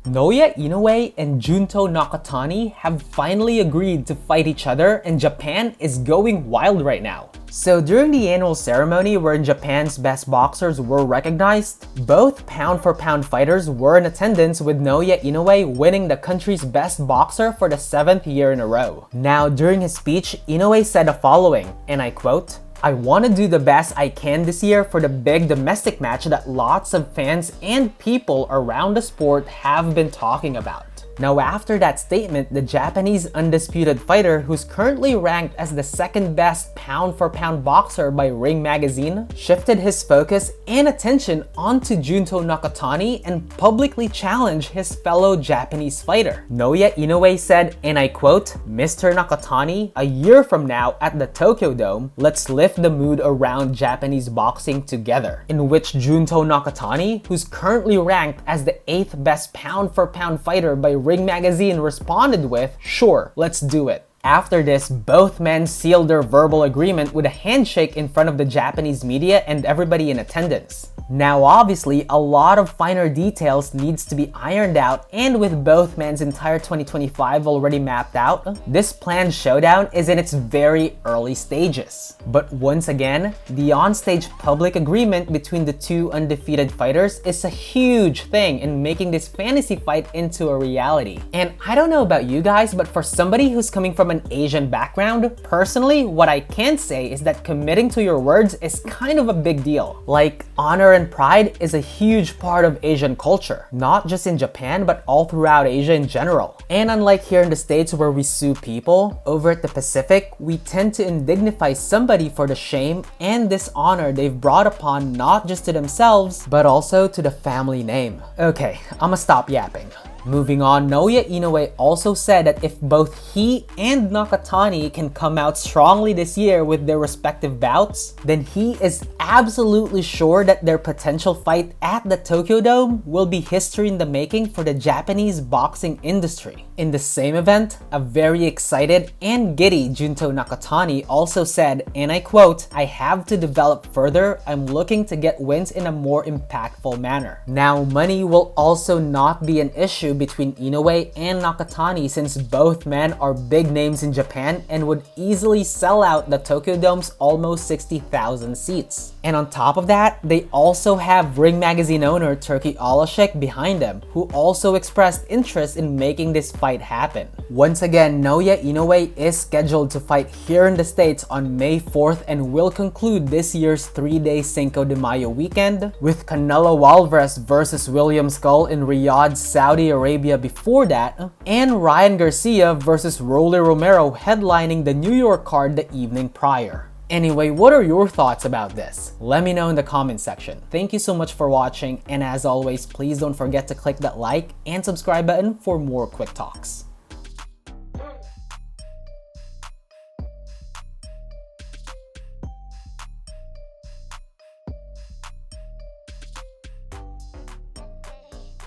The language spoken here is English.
Naoya Inoue and Junto Nakatani have finally agreed to fight each other, and Japan is going wild right now. So during the annual ceremony wherein Japan's best boxers were recognized, both pound-for-pound fighters were in attendance, with Naoya Inoue winning the country's best boxer for the 7th year in a row. Now during his speech, Inoue said the following, and I quote, "I want to do the best I can this year for the big domestic match that lots of fans and people around the sport have been talking about." Now after that statement, the Japanese undisputed fighter, who's currently ranked as the second best pound-for-pound boxer by Ring Magazine, shifted his focus and attention onto Junto Nakatani and publicly challenged his fellow Japanese fighter. Naoya Inoue said, and I quote, "Mr. Nakatani, a year from now at the Tokyo Dome, let's lift the mood around Japanese boxing together." In which Junto Nakatani, who's currently ranked as the 8th best pound-for-pound fighter by Ring Magazine, responded with, "Sure, let's do it." After this, both men sealed their verbal agreement with a handshake in front of the Japanese media and everybody in attendance. Now obviously, a lot of finer details needs to be ironed out, and with both men's entire 2025 already mapped out, this planned showdown is in its very early stages. But once again, the onstage public agreement between the two undefeated fighters is a huge thing in making this fantasy fight into a reality. And I don't know about you guys, but for somebody who's coming from an Asian background, personally, what I can say is that committing to your words is kind of a big deal. Like, honor and pride is a huge part of Asian culture, not just in Japan, but all throughout Asia in general. And unlike here in the States where we sue people, over at the Pacific, we tend to indignify somebody for the shame and dishonor they've brought upon not just to themselves, but also to the family name. Okay, I'ma stop yapping. Moving on, Naoya Inoue also said that if both he and Nakatani can come out strongly this year with their respective bouts, then he is absolutely sure that their potential fight at the Tokyo Dome will be history in the making for the Japanese boxing industry. In the same event, a very excited and giddy Junto Nakatani also said, and I quote, "I have to develop further. I'm looking to get wins in a more impactful manner." Now, money will also not be an issue between Inoue and Nakatani, since both men are big names in Japan and would easily sell out the Tokyo Dome's almost 60,000 seats. And on top of that, they also have Ring Magazine owner Turki Alashik behind them, who also expressed interest in making this fight happen. Once again, Naoya Inoue is scheduled to fight here in the States on May 4th and will conclude this year's 3-day Cinco de Mayo weekend, with Canelo Alvarez versus William Skull in Riyadh, Saudi Arabia before that, and Ryan Garcia versus Rolly Romero headlining the New York card the evening prior. Anyway, what are your thoughts about this? Let me know in the comment section. Thank you so much for watching, and as always, please don't forget to click that like and subscribe button for more quick talks.